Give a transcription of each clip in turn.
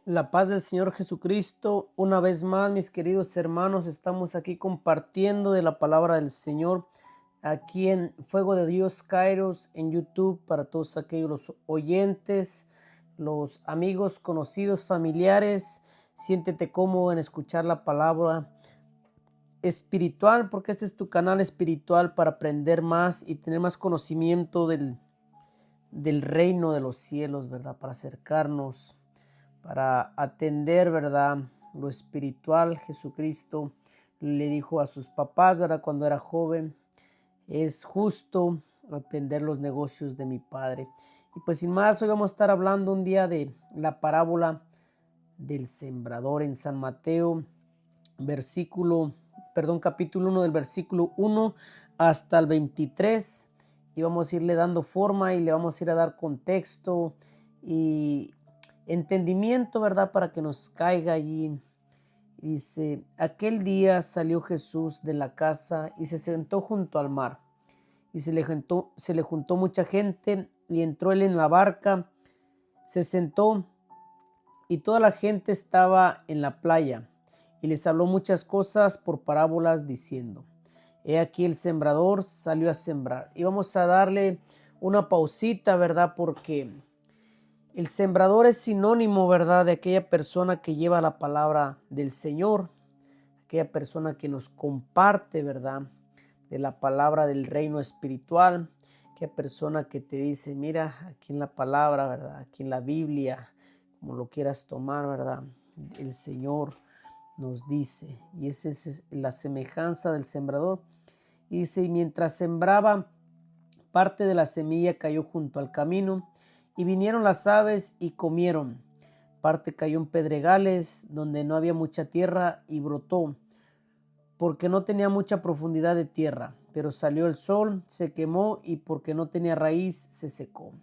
La paz del Señor Jesucristo, una vez más, mis queridos hermanos, estamos aquí compartiendo de la palabra del Señor, aquí en Fuego de Dios Kairos, en YouTube, para todos aquellos oyentes, los amigos, conocidos, familiares. Siéntete cómodo en escuchar la palabra espiritual, porque este es tu canal espiritual para aprender más y tener más conocimiento del reino de los cielos, ¿verdad? Para acercarnos, para atender, ¿verdad? Lo espiritual. Jesucristo le dijo a sus papás, ¿verdad? Cuando era joven, es justo atender los negocios de mi Padre. Y pues sin más, hoy vamos a estar hablando un día de la parábola del sembrador en San Mateo, capítulo 1 del versículo 1 hasta el 23. Y vamos a irle dando forma y le vamos a ir a dar contexto y entendimiento, ¿verdad? Para que nos caiga allí. Dice: aquel día salió Jesús de la casa y se sentó junto al mar. Y se le juntó mucha gente, y entró él en la barca, se sentó, y toda la gente estaba en la playa. Y les habló muchas cosas por parábolas, diciendo: he aquí el sembrador salió a sembrar. Y vamos a darle una pausita, ¿verdad? Porque el sembrador es sinónimo, ¿verdad?, de aquella persona que lleva la palabra del Señor, aquella persona que nos comparte, ¿verdad?, de la palabra del reino espiritual, aquella persona que te dice: mira, aquí en la palabra, ¿verdad?, aquí en la Biblia, como lo quieras tomar, ¿verdad?, el Señor nos dice. Y esa es la semejanza del sembrador. Y dice: y mientras sembraba, parte de la semilla cayó junto al camino, y vinieron las aves y comieron. Parte cayó en pedregales, donde no había mucha tierra, y brotó, porque no tenía mucha profundidad de tierra. Pero salió el sol, se quemó, y porque no tenía raíz, se secó.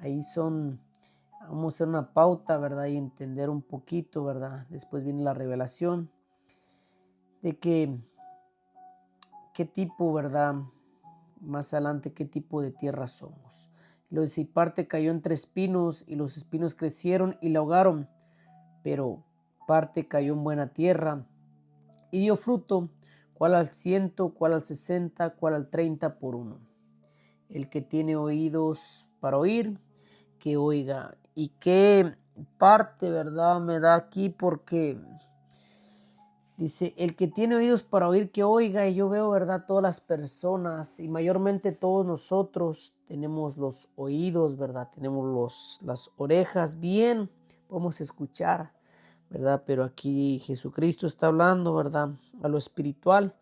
Vamos a hacer una pauta, ¿verdad? Y entender un poquito, ¿verdad? Después viene la revelación de qué tipo, ¿verdad? Más adelante, qué tipo de tierra somos. Lo dice: y parte cayó entre espinos, y los espinos crecieron y la ahogaron. Pero parte cayó en buena tierra y dio fruto, cuál al 100, cuál al 60, cuál al 30 por uno. El que tiene oídos para oír, que oiga. Y qué parte, ¿verdad?, me da aquí, porque dice: el que tiene oídos para oír, que oiga. Y yo veo, ¿verdad?, todas las personas, y mayormente todos nosotros, tenemos los oídos, ¿verdad?, tenemos las orejas bien, podemos escuchar, ¿verdad? Pero aquí Jesucristo está hablando, ¿verdad?, a lo espiritual,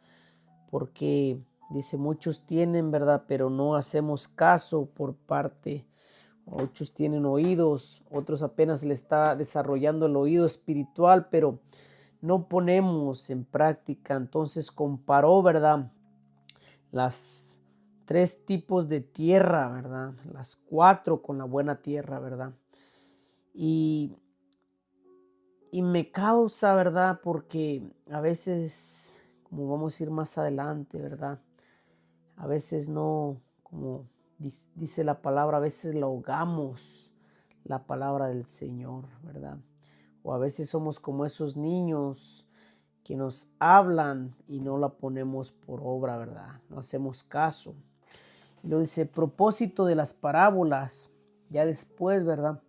porque dice: muchos tienen, ¿verdad?, pero no hacemos caso por parte. Muchos tienen oídos, otros apenas le está desarrollando el oído espiritual, pero no ponemos en práctica. Entonces comparó, ¿verdad?, las tres tipos de tierra, ¿verdad?, las cuatro con la buena tierra, ¿verdad? Y, y me causa, ¿verdad?, porque a veces, como vamos a ir más adelante, ¿verdad?, a veces no, como dice la palabra, a veces la ahogamos, la palabra del Señor, ¿verdad? O a veces somos como esos niños que nos hablan y no la ponemos por obra, ¿verdad? No hacemos caso. Y lo dice: propósito de las parábolas, ya después, ¿verdad?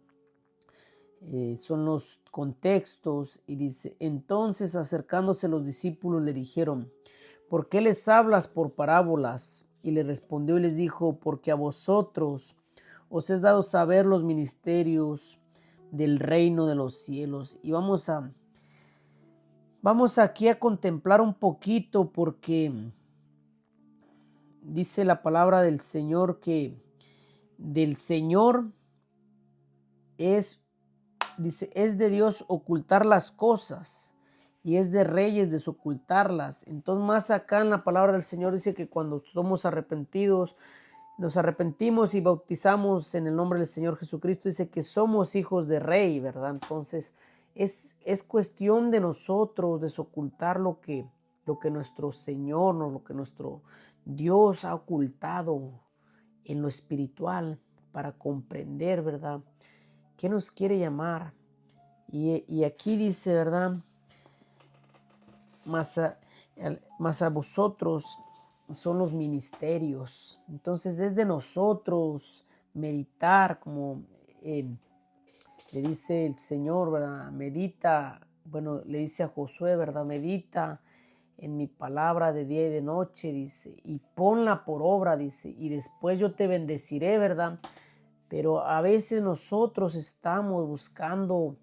Son los contextos. Y dice: entonces, acercándose los discípulos, le dijeron: ¿por qué les hablas por parábolas? Y le respondió y les dijo: porque a vosotros os es dado saber los ministerios del reino de los cielos. Y vamos aquí a contemplar un poquito, porque dice la palabra del Señor que del Señor es de Dios ocultar las cosas, y es de reyes desocultarlas. Entonces, más acá en la palabra del Señor dice que cuando somos arrepentidos, nos arrepentimos y bautizamos en el nombre del Señor Jesucristo, dice que somos hijos de rey, ¿verdad? Entonces es cuestión de nosotros desocultar lo que nuestro Señor, lo que nuestro Dios ha ocultado en lo espiritual, para comprender, ¿verdad?, qué nos quiere llamar, Y aquí dice, ¿verdad? Más a vosotros son los ministerios. Entonces es de nosotros meditar, como le dice el Señor, ¿verdad? Medita, bueno, le dice a Josué, ¿verdad? Medita en mi palabra de día y de noche, dice, y ponla por obra, dice, y después yo te bendeciré, ¿verdad? Pero a veces nosotros estamos buscando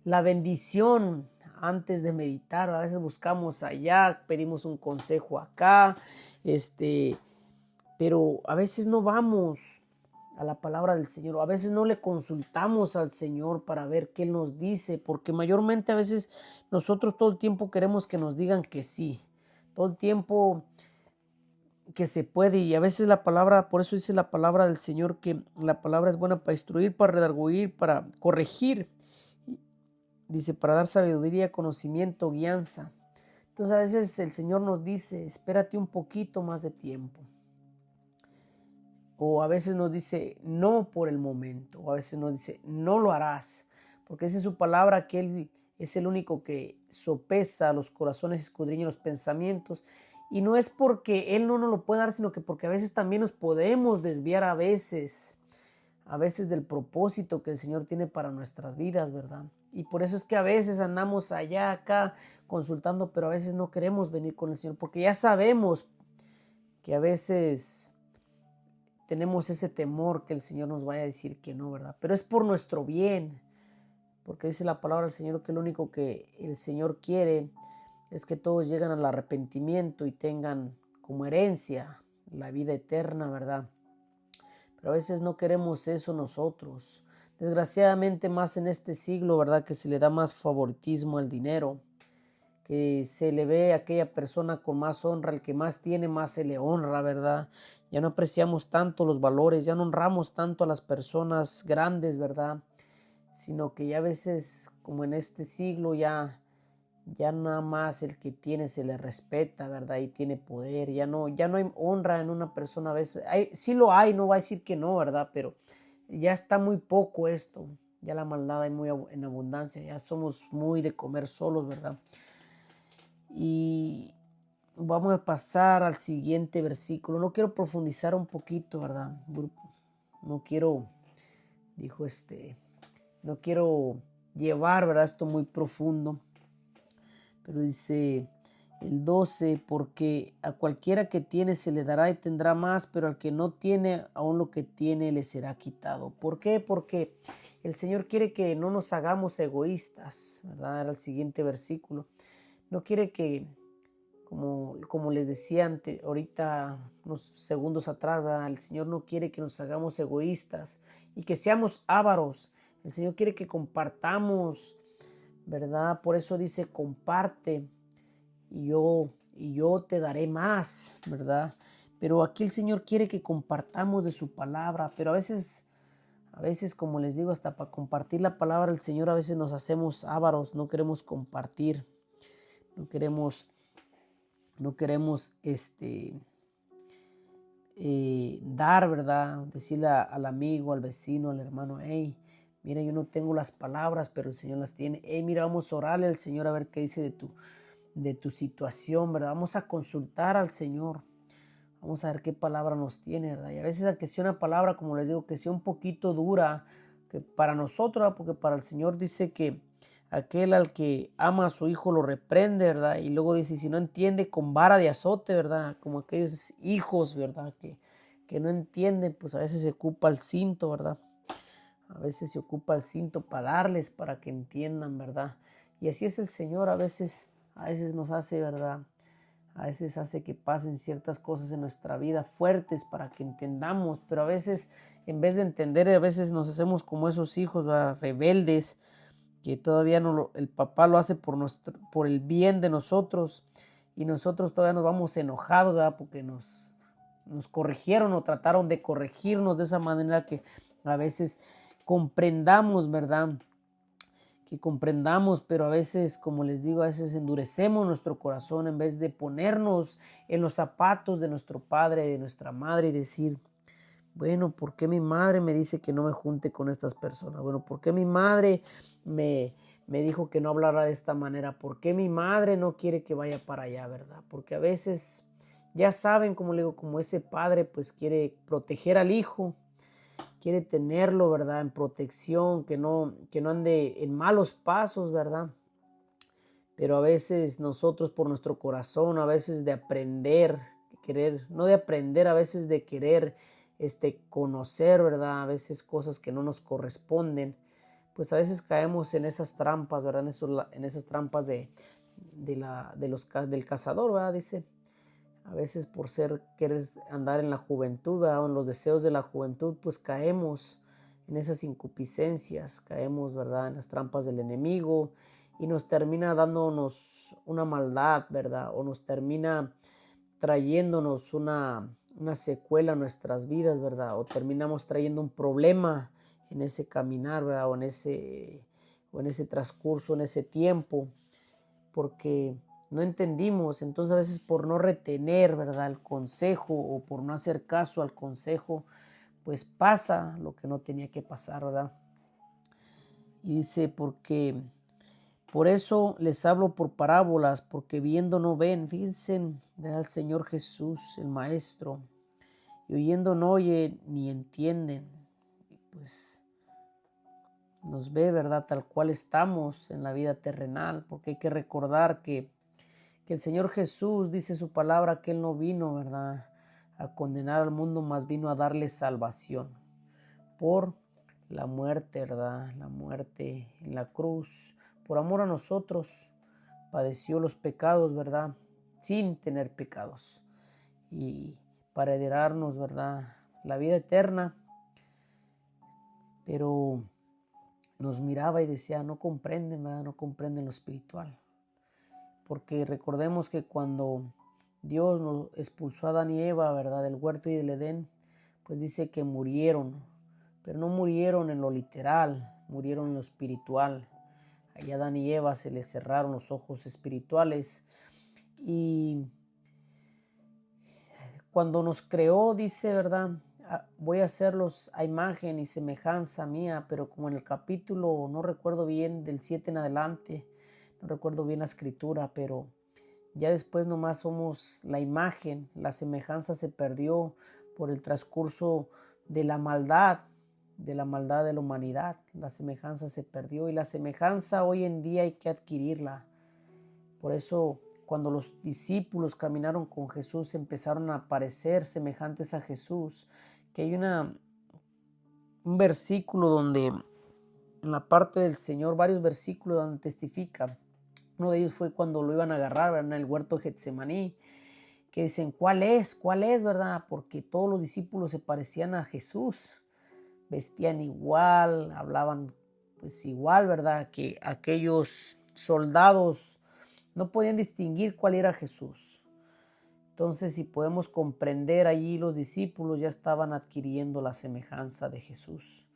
la bendición antes de meditar. A veces buscamos allá, pedimos un consejo acá, pero a veces no vamos a la palabra del Señor. A veces no le consultamos al Señor para ver qué Él nos dice, porque mayormente a veces nosotros todo el tiempo queremos que nos digan que sí, todo el tiempo que se puede, y a veces la palabra, por eso dice la palabra del Señor que la palabra es buena para instruir, para redarguir, para corregir, dice, para dar sabiduría, conocimiento, guianza. Entonces a veces el Señor nos dice, espérate un poquito más de tiempo. O a veces nos dice, no por el momento. O a veces nos dice, no lo harás. Porque esa es su palabra, que Él es el único que sopesa los corazones, escudriña los pensamientos. Y no es porque Él no nos lo puede dar, sino que porque a veces también nos podemos desviar a veces del propósito que el Señor tiene para nuestras vidas, ¿verdad? Y por eso es que a veces andamos allá, acá, consultando, pero a veces no queremos venir con el Señor, porque ya sabemos que a veces tenemos ese temor que el Señor nos vaya a decir que no, ¿verdad? Pero es por nuestro bien, porque dice la palabra del Señor que lo único que el Señor quiere es que todos lleguen al arrepentimiento y tengan como herencia la vida eterna, ¿verdad? Pero a veces no queremos eso nosotros. Desgraciadamente más en este siglo, ¿verdad? Que se le da más favoritismo al dinero, que se le ve a aquella persona con más honra, el que más tiene más se le honra, ¿verdad? Ya no apreciamos tanto los valores, ya no honramos tanto a las personas grandes, ¿verdad? Sino que ya a veces, como en este siglo, ya nada más el que tiene se le respeta, ¿verdad? Y tiene poder, ya no hay honra en una persona a veces. Sí lo hay, no va a decir que no, ¿verdad? Pero ya está muy poco esto, ya la maldad hay muy en abundancia, ya somos muy de comer solos, ¿verdad? Y vamos a pasar al siguiente versículo. No quiero profundizar un poquito, ¿verdad? No quiero, dijo no quiero llevar, ¿verdad? Esto muy profundo. Pero dice el 12, porque a cualquiera que tiene se le dará y tendrá más, pero al que no tiene, aún lo que tiene le será quitado. ¿Por qué? Porque el Señor quiere que no nos hagamos egoístas, ¿verdad? Era el siguiente versículo. No quiere que, como les decía ahorita, unos segundos atrás, ¿verdad? El Señor no quiere que nos hagamos egoístas y que seamos ávaros. El Señor quiere que compartamos, ¿verdad? Por eso dice, comparte y yo te daré más, ¿verdad? Pero aquí el Señor quiere que compartamos de su palabra, pero a veces, como les digo, hasta para compartir la palabra del Señor, a veces nos hacemos ávaros, no queremos compartir, no queremos dar, ¿verdad? Decirle al amigo, al vecino, al hermano, hey, mira, yo no tengo las palabras, pero el Señor las tiene. Hey, mira, vamos a orarle al Señor a ver qué dice de tu situación, ¿verdad? Vamos a consultar al Señor. Vamos a ver qué palabra nos tiene, ¿verdad? Y a veces a que sea una palabra, como les digo, que sea un poquito dura, que para nosotros, ¿verdad? Porque para el Señor dice que aquel al que ama a su hijo lo reprende, ¿verdad? Y luego dice, si no entiende, con vara de azote, ¿verdad? Como aquellos hijos, ¿verdad? Que no entienden, pues a veces se ocupa el cinto, ¿verdad? A veces se ocupa el cinto para darles, para que entiendan, ¿verdad? Y así es el Señor, a veces nos hace, ¿verdad? A veces hace que pasen ciertas cosas en nuestra vida fuertes para que entendamos, pero a veces en vez de entender, a veces nos hacemos como esos hijos, ¿verdad? Rebeldes, que todavía no el papá lo hace por el bien de nosotros y nosotros todavía nos vamos enojados, ¿verdad? Porque nos corrigieron o trataron de corregirnos de esa manera que a veces comprendamos, ¿verdad? Que comprendamos, pero a veces, como les digo, a veces endurecemos nuestro corazón en vez de ponernos en los zapatos de nuestro padre, de nuestra madre y decir, bueno, ¿por qué mi madre me dice que no me junte con estas personas? Bueno, ¿por qué mi madre me me dijo que no hablara de esta manera. ¿Por qué mi madre no quiere que vaya para allá, verdad? Porque a veces, ya saben, como le digo, como ese padre pues quiere proteger al hijo, quiere tenerlo, ¿verdad? En protección, que no ande en malos pasos, ¿verdad? Pero a veces nosotros por nuestro corazón, a veces de aprender, querer, no de aprender, a veces de querer conocer, ¿verdad? A veces cosas que no nos corresponden, pues a veces caemos en esas trampas, ¿verdad? En esas trampas del cazador, ¿verdad? Dice, a veces por querer andar en la juventud, ¿verdad? O en los deseos de la juventud, pues caemos en esas incupiscencias, caemos, ¿verdad? En las trampas del enemigo y nos termina dándonos una maldad, ¿verdad? O nos termina trayéndonos una secuela a nuestras vidas, ¿verdad? O terminamos trayendo un problema en ese caminar, ¿verdad? O en ese transcurso, en ese tiempo, porque no entendimos. Entonces a veces por no retener, ¿verdad?, el consejo o por no hacer caso al consejo, pues pasa lo que no tenía que pasar, ¿verdad? Y dice, porque por eso les hablo por parábolas, porque viendo no ven. Fíjense, ¿verdad?, el Señor Jesús, el Maestro, y oyendo no oyen ni entienden. Y pues nos ve, ¿verdad?, tal cual estamos en la vida terrenal, porque hay que recordar que el Señor Jesús dice su palabra que Él no vino, ¿verdad?, a condenar al mundo, más vino a darle salvación por la muerte, ¿verdad?, la muerte en la cruz. Por amor a nosotros padeció los pecados, ¿verdad?, sin tener pecados, y para heredarnos, ¿verdad?, la vida eterna. Pero nos miraba y decía, no comprenden, ¿verdad?, no comprenden lo espiritual. Porque recordemos que cuando Dios nos expulsó a Adán y Eva, ¿verdad?, del huerto y del Edén, pues dice que murieron, pero no murieron en lo literal, murieron en lo espiritual. A Adán y Eva se les cerraron los ojos espirituales, y cuando nos creó, dice, ¿verdad?, voy a hacerlos a imagen y semejanza mía, pero como en el capítulo, no recuerdo bien, del 7 en adelante, no recuerdo bien la escritura, pero ya después nomás somos la imagen. La semejanza se perdió por el transcurso de la maldad de la humanidad. La semejanza se perdió, y la semejanza hoy en día hay que adquirirla. Por eso cuando los discípulos caminaron con Jesús, empezaron a parecer semejantes a Jesús, que hay un versículo donde, en la parte del Señor, varios versículos donde testifica. Uno de ellos fue cuando lo iban a agarrar, ¿verdad?, en el huerto de Getsemaní, que dicen, ¿cuál es? ¿Cuál es, verdad? Porque todos los discípulos se parecían a Jesús, vestían igual, hablaban pues igual, ¿verdad? Que aquellos soldados no podían distinguir cuál era Jesús. Entonces, si podemos comprender, allí los discípulos ya estaban adquiriendo la semejanza de Jesús,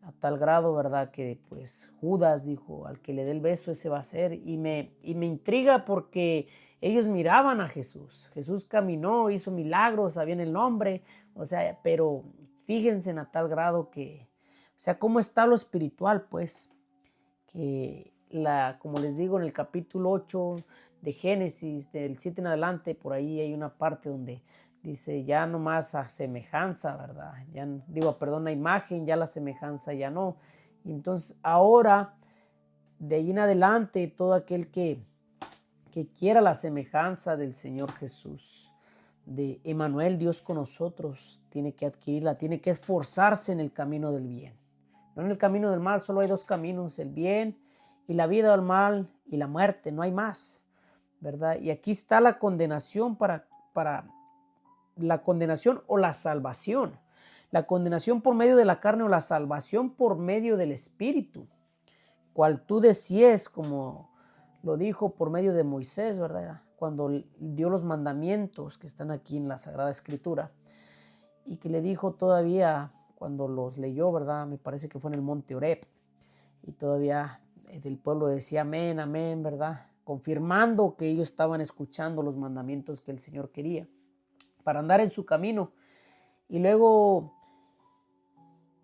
a tal grado, ¿verdad?, que pues Judas dijo, al que le dé el beso ese va a ser. Y me intriga porque ellos miraban a Jesús. Jesús caminó, hizo milagros, sabían el nombre, o sea, pero fíjense a tal grado que, o sea, cómo está lo espiritual, pues, que como les digo, en el capítulo 8 de Génesis, del 7 en adelante, por ahí hay una parte donde dice, ya no más a semejanza, ¿verdad? A imagen, ya la semejanza ya no. Y entonces ahora, de ahí en adelante, todo aquel que quiera la semejanza del Señor Jesús, de Emmanuel, Dios con nosotros, tiene que adquirirla, tiene que esforzarse en el camino del bien. No en el camino del mal. Solo hay dos caminos, el bien y la vida, o el mal y la muerte, no hay más, ¿verdad? Y aquí está la condenación para la condenación o la salvación. La condenación por medio de la carne o la salvación por medio del Espíritu, cual tú decías, como lo dijo por medio de Moisés, ¿verdad?, cuando dio los mandamientos que están aquí en la Sagrada Escritura, y que le dijo todavía cuando los leyó, ¿verdad?, me parece que fue en el monte Oreb, y todavía el pueblo decía amén, amén, ¿verdad?, confirmando que ellos estaban escuchando los mandamientos que el Señor quería para andar en su camino. Y luego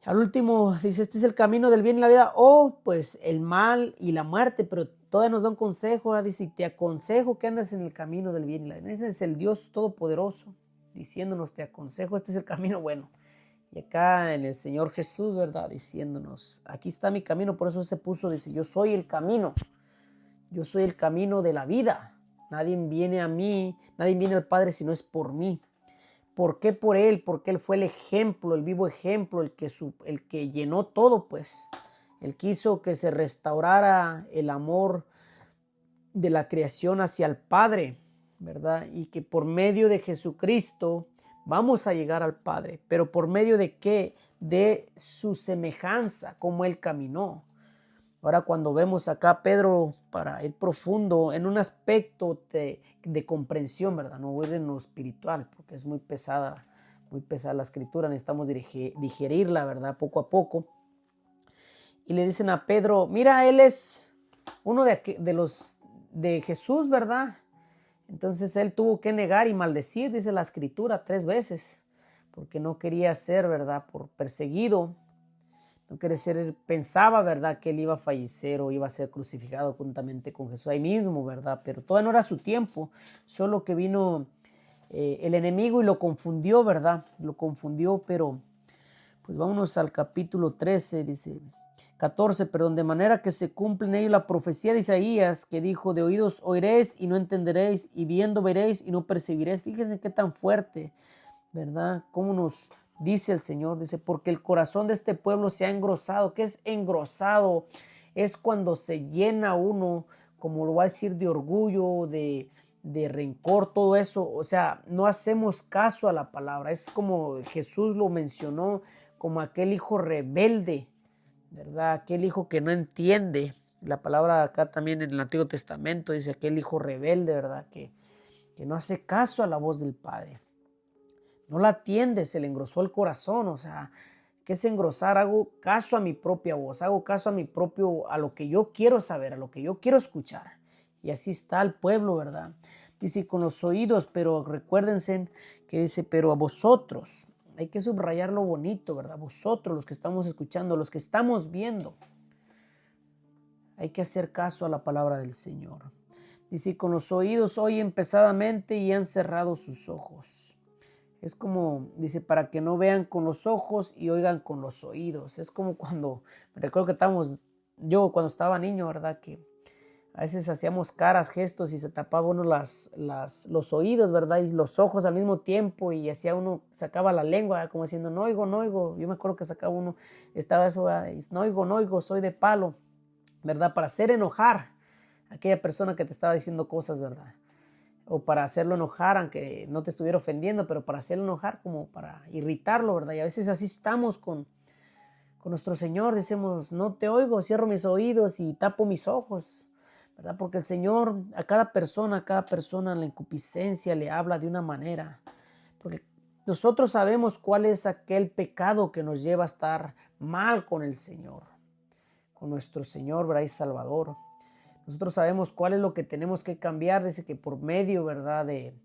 Al último dice, este es el camino del bien y la vida, o pues el mal y la muerte, pero todavía nos da un consejo, ¿verdad? Dice, te aconsejo que andes en el camino del bien y la vida. Ese es el Dios Todopoderoso diciéndonos, te aconsejo, este es el camino bueno. Y acá en el Señor Jesús, ¿verdad? Diciéndonos, aquí está mi camino, por eso se puso, dice, yo soy el camino, yo soy el camino de la vida. Nadie viene a mí, nadie viene al Padre si no es por mí. ¿Por qué por Él? Porque Él fue el ejemplo, el vivo ejemplo, el que llenó todo, pues. Él quiso que se restaurara el amor de la creación hacia el Padre, ¿verdad? Y que por medio de Jesucristo vamos a llegar al Padre. ¿Pero por medio de qué? De su semejanza, como Él caminó. Ahora cuando vemos acá Pedro, para ir profundo en un aspecto de comprensión, ¿verdad? No voy a ir en lo espiritual porque es muy pesada la escritura, necesitamos digerirla, ¿verdad? Poco a poco. Y le dicen a Pedro, mira, él es uno de los de Jesús, ¿verdad? Entonces él tuvo que negar y maldecir, dice la escritura, 3 veces, porque no quería ser, ¿verdad? Por perseguido. No quiere ser, pensaba, ¿verdad?, que él iba a fallecer o iba a ser crucificado juntamente con Jesús ahí mismo, ¿verdad? Pero todavía no era su tiempo, solo que vino el enemigo y lo confundió, ¿verdad? Lo confundió, pero pues vámonos al capítulo 13, dice, 14, perdón, de manera que se cumple en ello la profecía de Isaías que dijo, de oídos oiréis y no entenderéis, y viendo veréis y no percibiréis. Fíjense qué tan fuerte, ¿verdad? Cómo nos dice el Señor, dice, porque el corazón de este pueblo se ha engrosado. ¿Qué es engrosado? Es cuando se llena uno, como lo voy a decir, de orgullo, de rencor, todo eso. O sea, no hacemos caso a la palabra. Es como Jesús lo mencionó, como aquel hijo rebelde, ¿verdad? Aquel hijo que no entiende. La palabra acá también en el Antiguo Testamento dice aquel hijo rebelde, ¿verdad? Que no hace caso a la voz del Padre. No la atiende, se le engrosó el corazón, o sea, ¿qué es engrosar? Hago caso a mi propia voz, hago caso a lo que yo quiero saber, a lo que yo quiero escuchar. Y así está el pueblo, ¿verdad? Dice con los oídos, pero recuérdense que dice, pero a vosotros, hay que subrayar lo bonito, ¿verdad? Vosotros, los que estamos escuchando, los que estamos viendo, hay que hacer caso a la palabra del Señor. Dice, con los oídos oyen pesadamente y han cerrado sus ojos. Es como, dice, para que no vean con los ojos y oigan con los oídos. Es como cuando, me recuerdo que yo cuando estaba niño, ¿verdad? Que a veces hacíamos caras, gestos y se tapaba uno los oídos, ¿verdad? Y los ojos al mismo tiempo y hacía uno, sacaba la lengua, ¿verdad? Como diciendo, no oigo, no oigo. Yo me acuerdo que sacaba uno, estaba eso, ¿verdad? Y, no oigo, no oigo, soy de palo, ¿verdad? Para hacer enojar a aquella persona que te estaba diciendo cosas, ¿verdad? O para hacerlo enojar, aunque no te estuviera ofendiendo, pero para hacerlo enojar, como para irritarlo, ¿verdad? Y a veces así estamos con nuestro Señor, decimos, no te oigo, cierro mis oídos y tapo mis ojos, ¿verdad? Porque el Señor a cada persona en la concupiscencia le habla de una manera, porque nosotros sabemos cuál es aquel pecado que nos lleva a estar mal con el Señor, con nuestro Señor, ¿verdad? Y Salvador. Nosotros sabemos cuál es lo que tenemos que cambiar. Dice que por medio, ¿verdad?, de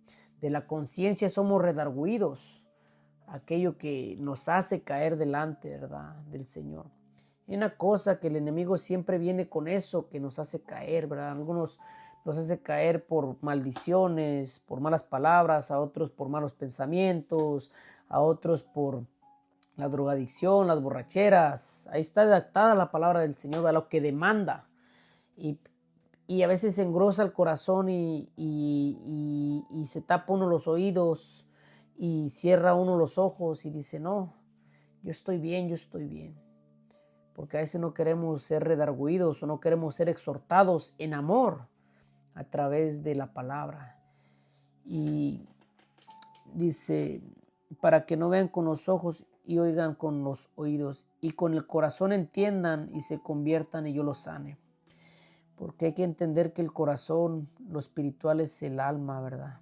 la conciencia somos redarguidos. Aquello que nos hace caer delante, ¿verdad?, del Señor. Hay una cosa que el enemigo siempre viene con eso, que nos hace caer, ¿verdad? Algunos nos hace caer por maldiciones, por malas palabras, a otros por malos pensamientos, a otros por la drogadicción, las borracheras. Ahí está adaptada la palabra del Señor a lo que demanda. Y a veces se engrosa el corazón y se tapa uno los oídos y cierra uno los ojos y dice, no, yo estoy bien, yo estoy bien. Porque a veces no queremos ser redarguidos o no queremos ser exhortados en amor a través de la palabra. Y dice, para que no vean con los ojos y oigan con los oídos y con el corazón entiendan y se conviertan y yo los sane. Porque hay que entender que el corazón, lo espiritual es el alma, ¿verdad?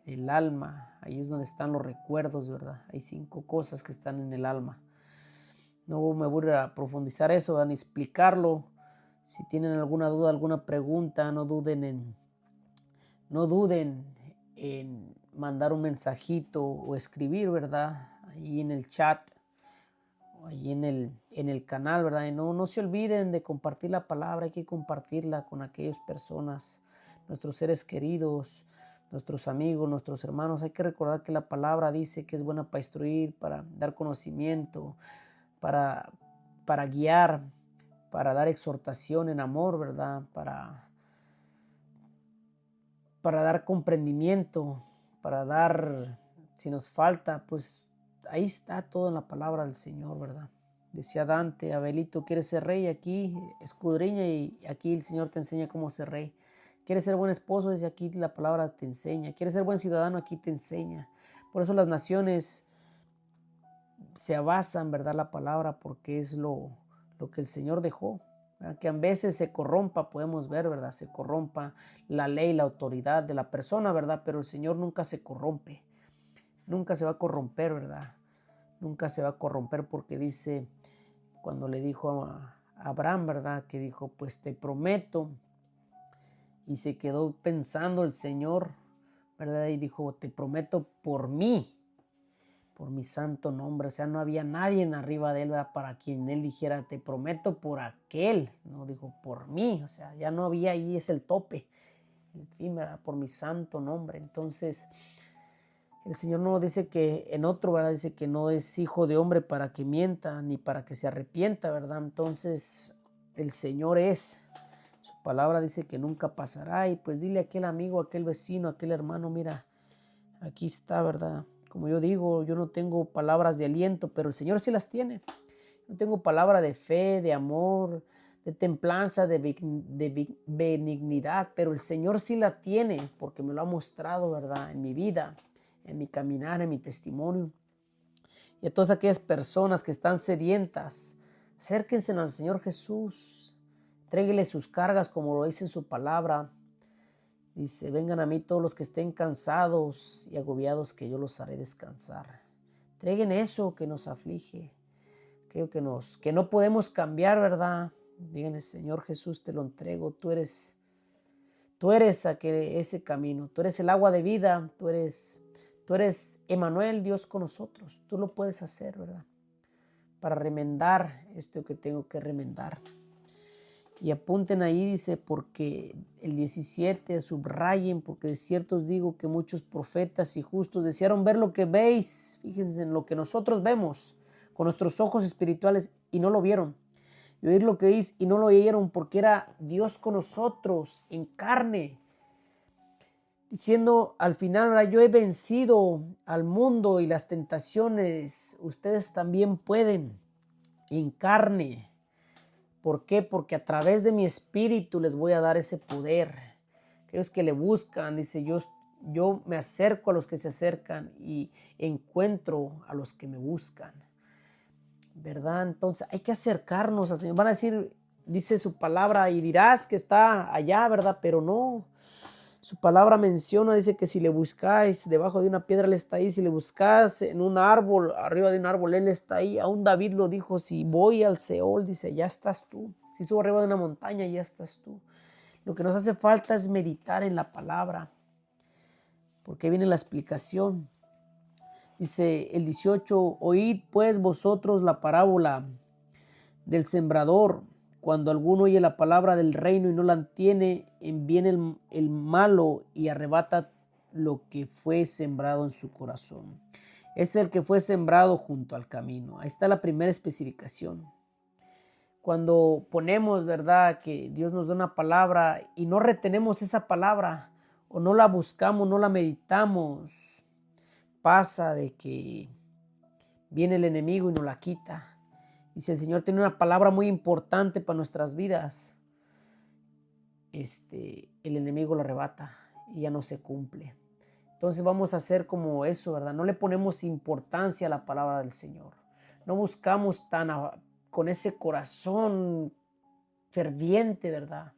El alma, ahí es donde están los recuerdos, ¿verdad? Hay 5 cosas que están en el alma. No me voy a profundizar eso, ¿verdad?, ni explicarlo. Si tienen alguna duda, alguna pregunta, no duden en mandar un mensajito o escribir, ¿verdad? Ahí en el chat ahí en el canal, ¿verdad? Y no se olviden de compartir la palabra, hay que compartirla con aquellas personas, nuestros seres queridos, nuestros amigos, nuestros hermanos. Hay que recordar que la palabra dice que es buena para instruir, para dar conocimiento, para guiar, para dar exhortación en amor, ¿verdad? Para dar comprendimiento, para dar, si nos falta, pues ahí está todo en la palabra del Señor, ¿verdad? Decía Dante, Abelito, ¿quieres ser rey? Aquí escudriña y aquí el Señor te enseña cómo ser rey. ¿Quieres ser buen esposo? Desde aquí la palabra te enseña. ¿Quieres ser buen ciudadano? Aquí te enseña. Por eso las naciones se abasan, ¿verdad? La palabra, porque es lo que el Señor dejó. ¿Verdad? Que a veces se corrompa, podemos ver, ¿verdad? Se corrompa la ley, la autoridad de la persona, ¿verdad? Pero el Señor nunca se corrompe. Nunca se va a corromper, ¿verdad? Nunca se va a corromper porque dice, cuando le dijo a Abraham, ¿verdad? Que dijo, pues te prometo. Y se quedó pensando el Señor, ¿verdad? Y dijo, te prometo por mí, por mi santo nombre. O sea, no había nadie en arriba de él, ¿verdad? Para quien él dijera, te prometo por aquel. No, dijo, por mí. O sea, ya no había, ahí es el tope. En fin, ¿verdad? Por mi santo nombre. Entonces, el Señor no dice que en otro, ¿verdad? Dice que no es hijo de hombre para que mienta, ni para que se arrepienta, ¿verdad? Entonces, el Señor es. Su palabra dice que nunca pasará. Y pues dile a aquel amigo, a aquel vecino, a aquel hermano, mira, aquí está, ¿verdad? Como yo digo, yo no tengo palabras de aliento, pero el Señor sí las tiene. No tengo palabra de fe, de amor, de templanza, de benignidad, pero el Señor sí la tiene porque me lo ha mostrado, ¿verdad? En mi vida, en mi caminar, en mi testimonio. Y a todas aquellas personas que están sedientas, acérquense al Señor Jesús. Entréguele sus cargas como lo dice en su palabra. Dice, vengan a mí todos los que estén cansados y agobiados, que yo los haré descansar. Entreguen eso que nos aflige, aquello que no podemos cambiar, ¿verdad? Díganle, Señor Jesús, te lo entrego. Tú eres ese camino. Tú eres el agua de vida. Tú eres Emmanuel, Dios con nosotros. Tú lo puedes hacer, ¿verdad? Para remendar esto que tengo que remendar. Y apunten ahí, dice, porque el 17, subrayen, porque de cierto os digo que muchos profetas y justos desearon ver lo que veis, fíjense en lo que nosotros vemos con nuestros ojos espirituales y no lo vieron, y oír lo que veis y no lo oyeron, porque era Dios con nosotros en carne, diciendo al final, ¿verdad? Yo he vencido al mundo y las tentaciones, ustedes también pueden, en carne. ¿Por qué? Porque a través de mi espíritu les voy a dar ese poder. Aquellos que le buscan, dice, yo me acerco a los que se acercan y encuentro a los que me buscan. ¿Verdad? Entonces hay que acercarnos al Señor. Van a decir, dice su palabra, y dirás que está allá, ¿verdad? Pero no. Su palabra menciona, dice que si le buscáis debajo de una piedra, Él está ahí. Si le buscáis en un árbol, arriba de un árbol, Él está ahí. Aún David lo dijo, si voy al Seol, dice, ya estás tú. Si subo arriba de una montaña, ya estás tú. Lo que nos hace falta es meditar en la palabra, porque viene la explicación. Dice el 18, oíd pues vosotros la parábola del sembrador. Cuando alguno oye la palabra del reino y no la entiende, viene el malo y arrebata lo que fue sembrado en su corazón. Es el que fue sembrado junto al camino. Ahí está la primera especificación. Cuando ponemos, ¿verdad?, que Dios nos da una palabra y no retenemos esa palabra o no la buscamos, no la meditamos, pasa de que viene el enemigo y nos la quita. Y si el Señor tiene una palabra muy importante para nuestras vidas, el enemigo lo arrebata y ya no se cumple. Entonces vamos a hacer como eso, ¿verdad? No le ponemos importancia a la palabra del Señor. No buscamos con ese corazón ferviente, ¿verdad?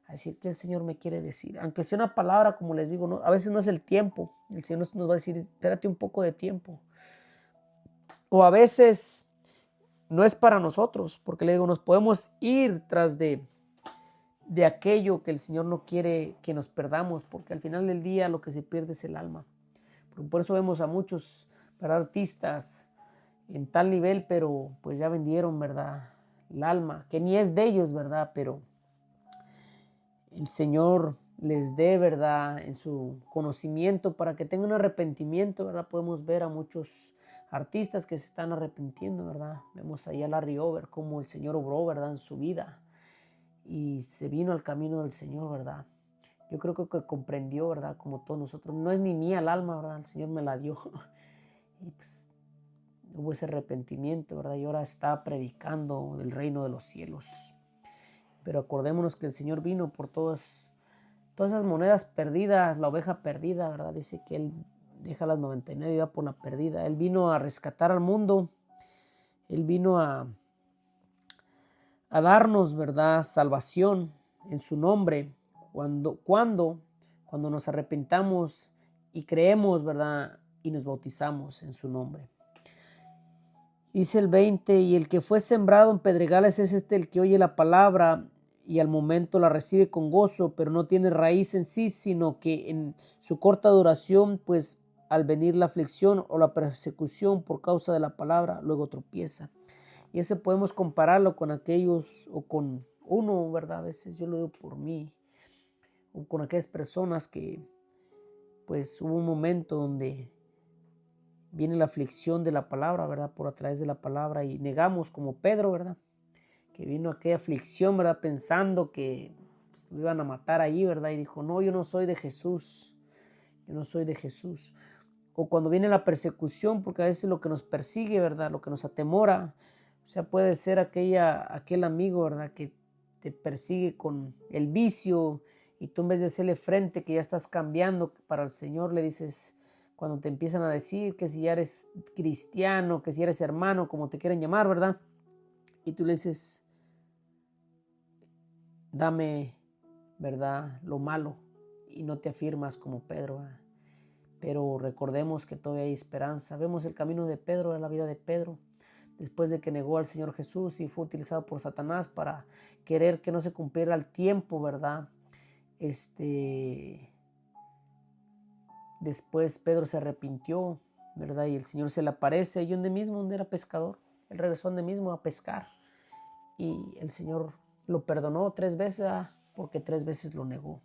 A decir que el Señor me quiere decir. Aunque sea una palabra, como les digo, ¿no? A veces no es el tiempo. El Señor nos va a decir, espérate un poco de tiempo. O a veces no es para nosotros, porque le digo, nos podemos ir tras de aquello que el Señor no quiere que nos perdamos, porque al final del día lo que se pierde es el alma. Por eso vemos a muchos, ¿verdad?, artistas en tal nivel, pero pues ya vendieron, ¿verdad? El alma, que ni es de ellos, ¿verdad? Pero el Señor les dé, ¿verdad? En su conocimiento para que tengan un arrepentimiento, ¿verdad? Podemos ver a muchos artistas que se están arrepintiendo, ¿verdad? Vemos ahí a Larry Over, cómo el Señor obró, ¿verdad? En su vida y se vino al camino del Señor, ¿verdad? Yo creo que comprendió, ¿verdad? Como todos nosotros. No es ni mía el alma, ¿verdad? El Señor me la dio. Y pues hubo ese arrepentimiento, ¿verdad? Y ahora está predicando del reino de los cielos. Pero acordémonos que el Señor vino por todas esas monedas perdidas, la oveja perdida, ¿verdad? Dice que Él deja las 99 y va por la perdida. Él vino a rescatar al mundo. Él vino a darnos, ¿verdad? Salvación en su nombre. Cuando nos arrepentamos y creemos, ¿verdad? Y nos bautizamos en su nombre. Dice el 20, y el que fue sembrado en pedregales es el que oye la palabra y al momento la recibe con gozo, pero no tiene raíz en sí, sino que en su corta duración, pues al venir la aflicción o la persecución por causa de la palabra, luego tropieza. Y ese podemos compararlo con aquellos o con uno, ¿verdad? A veces yo lo digo por mí, o con aquellas personas que pues hubo un momento donde viene la aflicción de la palabra, ¿verdad? Por a través de la palabra y negamos como Pedro, ¿verdad? Que vino aquella aflicción, ¿verdad? Pensando que pues, lo iban a matar allí, ¿verdad? Y dijo, no, yo no soy de Jesús, yo no soy de Jesús. O cuando viene la persecución, porque a veces lo que nos persigue, ¿verdad? Lo que nos atemora, o sea, puede ser aquel amigo, ¿verdad? Que te persigue con el vicio y tú en vez de hacerle frente, que ya estás cambiando para el Señor, le dices, cuando te empiezan a decir que si ya eres cristiano, que si eres hermano, como te quieren llamar, ¿verdad? Y tú le dices, dame, ¿verdad? Lo malo y no te afirmas como Pedro, ¿verdad? Pero recordemos que todavía hay esperanza. Vemos el camino de Pedro, la vida de Pedro, después de que negó al Señor Jesús y fue utilizado por Satanás para querer que no se cumpliera el tiempo, ¿verdad? Después Pedro se arrepintió, ¿verdad? Y el Señor se le aparece y donde mismo, donde era pescador, él regresó donde mismo a pescar y el Señor lo perdonó 3 veces porque 3 veces lo negó.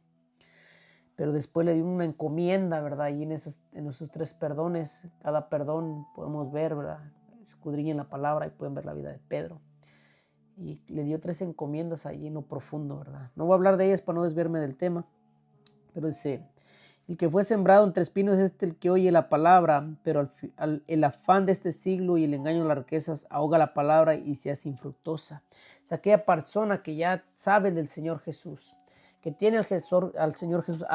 Pero después le dio una encomienda, ¿verdad? Y en esos 3 perdones, cada perdón podemos ver, ¿verdad? Escudriñen la palabra y pueden ver la vida de Pedro. Y le dio 3 encomiendas allí en lo profundo, ¿verdad? No voy a hablar de ellas para no desviarme del tema, pero dice, el que fue sembrado entre espinos es el que oye la palabra, pero el afán de este siglo y el engaño de las riquezas ahoga la palabra y se hace infructuosa. Es aquella persona que ya sabe del Señor Jesús, que tiene al Señor Jesús,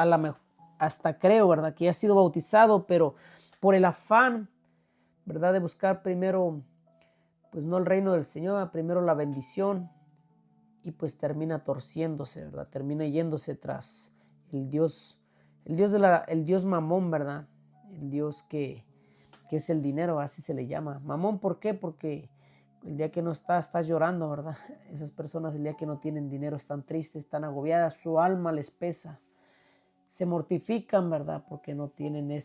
hasta creo, ¿verdad? Que ya ha sido bautizado, pero por el afán, ¿verdad? De buscar primero, pues no el reino del Señor, primero la bendición, y pues termina torciéndose, ¿verdad? Termina yéndose tras el Dios Mamón, ¿verdad? El Dios que es el dinero, así se le llama. Mamón, ¿por qué? Porque el día que no estás llorando, ¿verdad? Esas personas el día que no tienen dinero están tristes, están agobiadas, su alma les pesa. Se mortifican, ¿verdad? Porque no tienen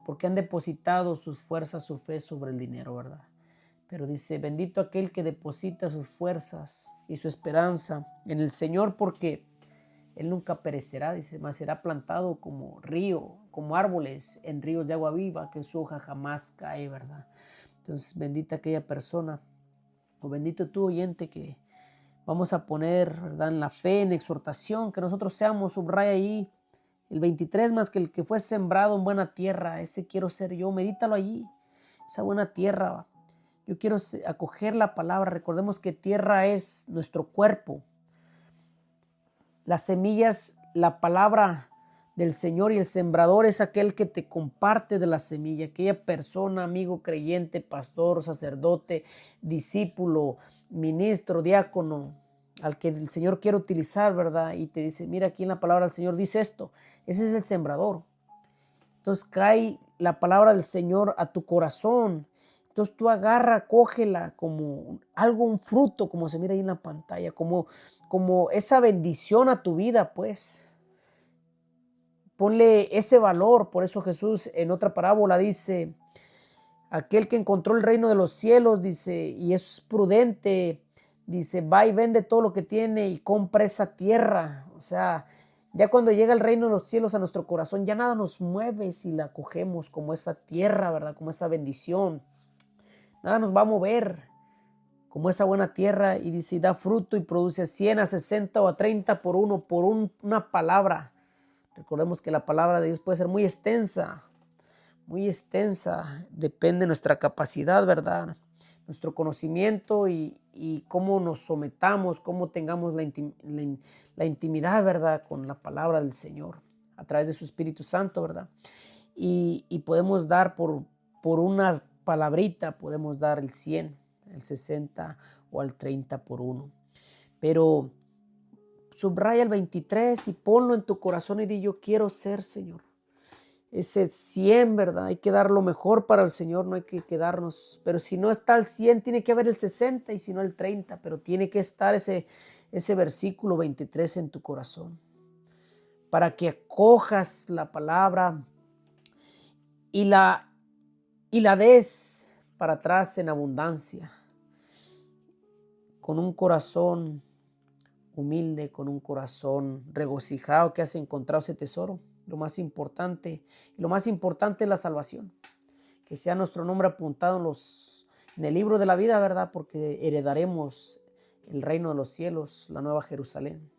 porque han depositado sus fuerzas, su fe sobre el dinero, ¿verdad? Pero dice, bendito aquel que deposita sus fuerzas y su esperanza en el Señor, porque Él nunca perecerá, dice, mas será plantado como río, como árboles en ríos de agua viva, que su hoja jamás cae, ¿verdad? Entonces, bendita aquella persona, o bendito tú, oyente, que vamos a poner, ¿verdad? En la fe, en exhortación, que nosotros seamos, subraya ahí, el 23, más que el que fue sembrado en buena tierra, ese quiero ser yo, medítalo allí, esa buena tierra. Yo quiero acoger la palabra, recordemos que tierra es nuestro cuerpo. Las semillas, la palabra del Señor y el sembrador es aquel que te comparte de la semilla, aquella persona, amigo creyente, pastor, sacerdote, discípulo, ministro, diácono, al que el Señor quiere utilizar, ¿verdad? Y te dice, mira, aquí en la palabra del Señor dice esto. Ese es el sembrador. Entonces cae la palabra del Señor a tu corazón. Entonces tú agarra, cógela como algo, un fruto, como se mira ahí en la pantalla, como esa bendición a tu vida, pues. Ponle ese valor. Por eso Jesús en otra parábola dice, aquel que encontró el reino de los cielos, dice, y es prudente, dice, va y vende todo lo que tiene y compra esa tierra. O sea, ya cuando llega el reino de los cielos a nuestro corazón, ya nada nos mueve si la cogemos como esa tierra, ¿verdad? Como esa bendición. Nada nos va a mover como esa buena tierra, y dice, da fruto y produce a 100, a 60 o a 30 por uno, por una palabra. Recordemos que la palabra de Dios puede ser muy extensa, depende de nuestra capacidad, ¿verdad? Nuestro conocimiento y cómo nos sometamos, cómo tengamos la intimidad, ¿verdad? Con la palabra del Señor, a través de su Espíritu Santo, ¿verdad? Y podemos dar por una palabrita, podemos dar el 100, el 60 o al 30 por uno. Pero subraya el 23 y ponlo en tu corazón y di, yo quiero ser, Señor, ese 100, ¿verdad? Hay que dar lo mejor para el Señor, no hay que quedarnos, pero si no está el 100, tiene que haber el 60 y si no el 30, pero tiene que estar ese versículo 23 en tu corazón, para que acojas la palabra y la des para atrás en abundancia, con un corazón humilde, con un corazón regocijado que has encontrado ese tesoro. Lo más importante es la salvación, que sea nuestro nombre apuntado en el libro de la vida, ¿verdad? Porque heredaremos el reino de los cielos, la nueva Jerusalén.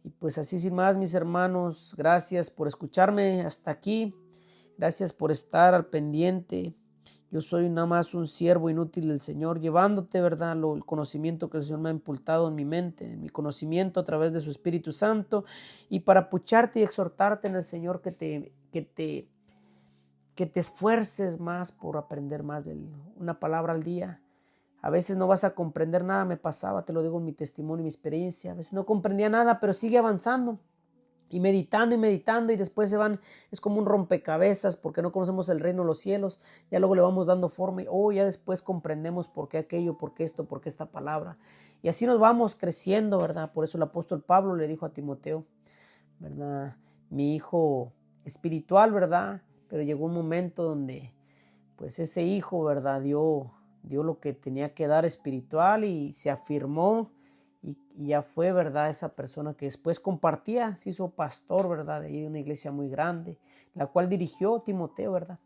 Y pues así sin más, mis hermanos, gracias por escucharme hasta aquí, gracias por estar al pendiente. Yo soy nada más un siervo inútil del Señor, llevándote, ¿verdad?, el conocimiento que el Señor me ha impulsado en mi mente, en mi conocimiento a través de su Espíritu Santo, y para pucharte y exhortarte en el Señor que te esfuerces más por aprender más de una palabra al día. A veces no vas a comprender nada, me pasaba, te lo digo en mi testimonio y mi experiencia. A veces no comprendía nada, pero sigue avanzando. Y meditando y después es como un rompecabezas porque no conocemos el reino de los cielos, ya luego le vamos dando forma y ya después comprendemos por qué aquello, por qué esto, por qué esta palabra. Y así nos vamos creciendo, ¿verdad? Por eso el apóstol Pablo le dijo a Timoteo, ¿verdad? Mi hijo espiritual, ¿verdad? Pero llegó un momento donde pues ese hijo, ¿verdad? Dio lo que tenía que dar espiritual y se afirmó. Y ya fue, ¿verdad?, esa persona que después compartía, se hizo pastor, ¿verdad?, de ahí de una iglesia muy grande, la cual dirigió Timoteo, ¿verdad?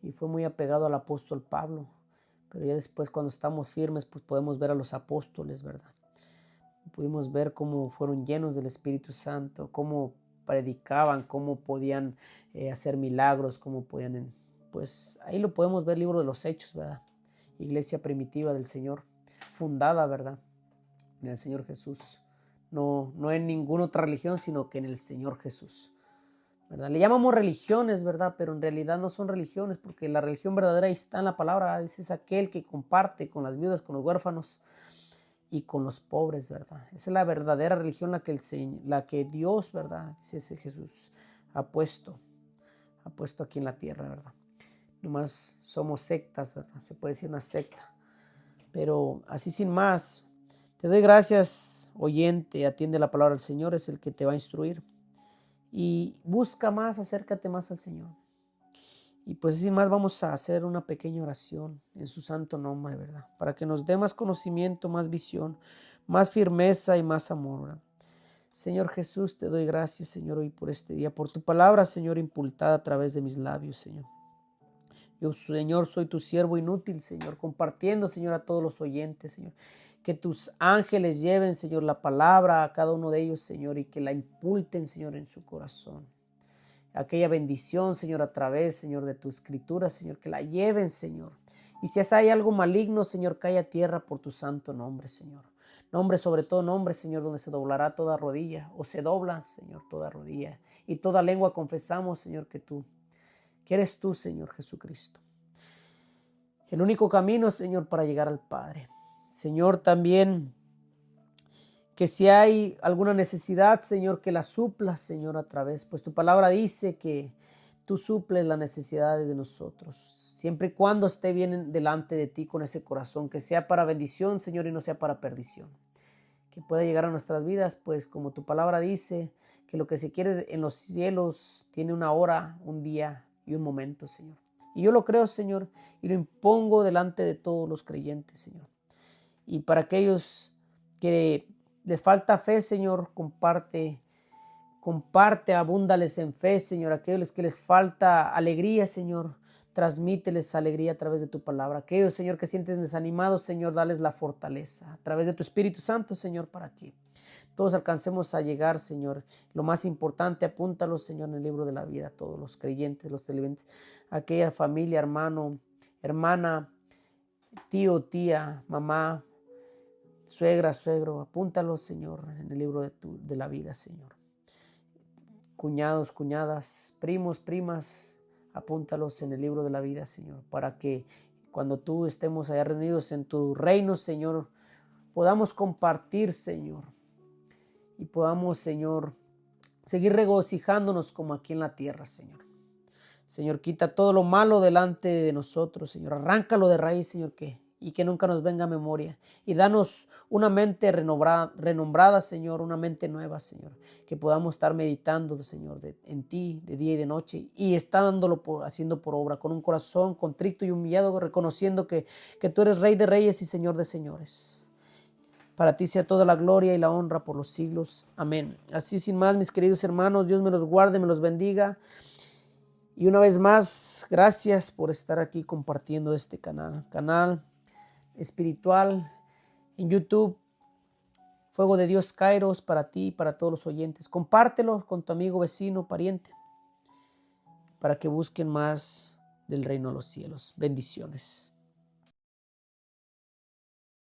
Y fue muy apegado al apóstol Pablo. Pero ya después, cuando estamos firmes, pues podemos ver a los apóstoles, ¿verdad? Pudimos ver cómo fueron llenos del Espíritu Santo, cómo predicaban, cómo podían hacer milagros, cómo podían, pues ahí lo podemos ver, libro de los Hechos, ¿verdad? Iglesia primitiva del Señor, fundada, ¿verdad?, en el Señor Jesús, no en ninguna otra religión, sino que en el Señor Jesús, ¿verdad? Le llamamos religiones, ¿verdad? Pero en realidad no son religiones, porque la religión verdadera ahí está en la palabra, es aquel que comparte con las viudas, con los huérfanos y con los pobres, ¿verdad? Esa es la verdadera religión, la que Dios, ¿verdad?, dice ese Jesús, ha puesto aquí en la tierra, ¿verdad? Nomás somos sectas, ¿verdad? Se puede decir una secta, pero así sin más. Te doy gracias, oyente, atiende la palabra del Señor, es el que te va a instruir. Y busca más, acércate más al Señor. Y pues sin más vamos a hacer una pequeña oración en su santo nombre, ¿verdad? Para que nos dé más conocimiento, más visión, más firmeza y más amor, ¿verdad? Señor Jesús, te doy gracias, Señor, hoy por este día, por tu palabra, Señor, impultada a través de mis labios, Señor. Yo, Señor, soy tu siervo inútil, Señor, compartiendo, Señor, a todos los oyentes, Señor. Que tus ángeles lleven, Señor, la palabra a cada uno de ellos, Señor, y que la impulten, Señor, en su corazón. Aquella bendición, Señor, a través, Señor, de tu escritura, Señor, que la lleven, Señor. Y si hay algo maligno, Señor, cae a tierra por tu santo nombre, Señor. Nombre sobre todo nombre, Señor, donde se doblará toda rodilla, o se dobla, Señor, toda rodilla. Y toda lengua confesamos, Señor, que eres tú, Señor Jesucristo. El único camino, Señor, para llegar al Padre. Señor, también que si hay alguna necesidad, Señor, que la suplas, Señor, a través, pues tu palabra dice que tú suples las necesidades de nosotros, siempre y cuando esté bien delante de ti con ese corazón, que sea para bendición, Señor, y no sea para perdición. Que pueda llegar a nuestras vidas, pues como tu palabra dice, que lo que se quiere en los cielos tiene una hora, un día y un momento, Señor. Y yo lo creo, Señor, y lo impongo delante de todos los creyentes, Señor. Y para aquellos que les falta fe, Señor, comparte, abúndales en fe, Señor. Aquellos que les falta alegría, Señor, transmíteles alegría a través de tu palabra. Aquellos, Señor, que sienten desanimados, Señor, dales la fortaleza a través de tu Espíritu Santo, Señor, para que todos alcancemos a llegar, Señor. Lo más importante, apúntalo, Señor, en el libro de la vida, todos los creyentes, los televidentes, aquella familia, hermano, hermana, tío, tía, mamá, suegra, suegro, apúntalo, Señor, en el libro de la vida, Señor. Cuñados, cuñadas, primos, primas, apúntalos en el libro de la vida, Señor, para que cuando tú estemos allá reunidos en tu reino, Señor, podamos compartir, Señor, y podamos, Señor, seguir regocijándonos como aquí en la tierra, Señor. Señor, quita todo lo malo delante de nosotros, Señor. Arráncalo de raíz, Señor, y que nunca nos venga a memoria. Y danos una mente renombrada, Señor, una mente nueva, Señor. Que podamos estar meditando, Señor, en ti de día y de noche. Y haciendo por obra, con un corazón contrito y humillado, reconociendo que tú eres Rey de Reyes y Señor de Señores. Para ti sea toda la gloria y la honra por los siglos. Amén. Así sin más, mis queridos hermanos, Dios me los guarde, me los bendiga. Y una vez más, gracias por estar aquí compartiendo este canal espiritual en YouTube. Fuego de Dios Kairos para ti y para todos los oyentes. Compártelo con tu amigo, vecino, pariente, para que busquen más del reino de los cielos. Bendiciones.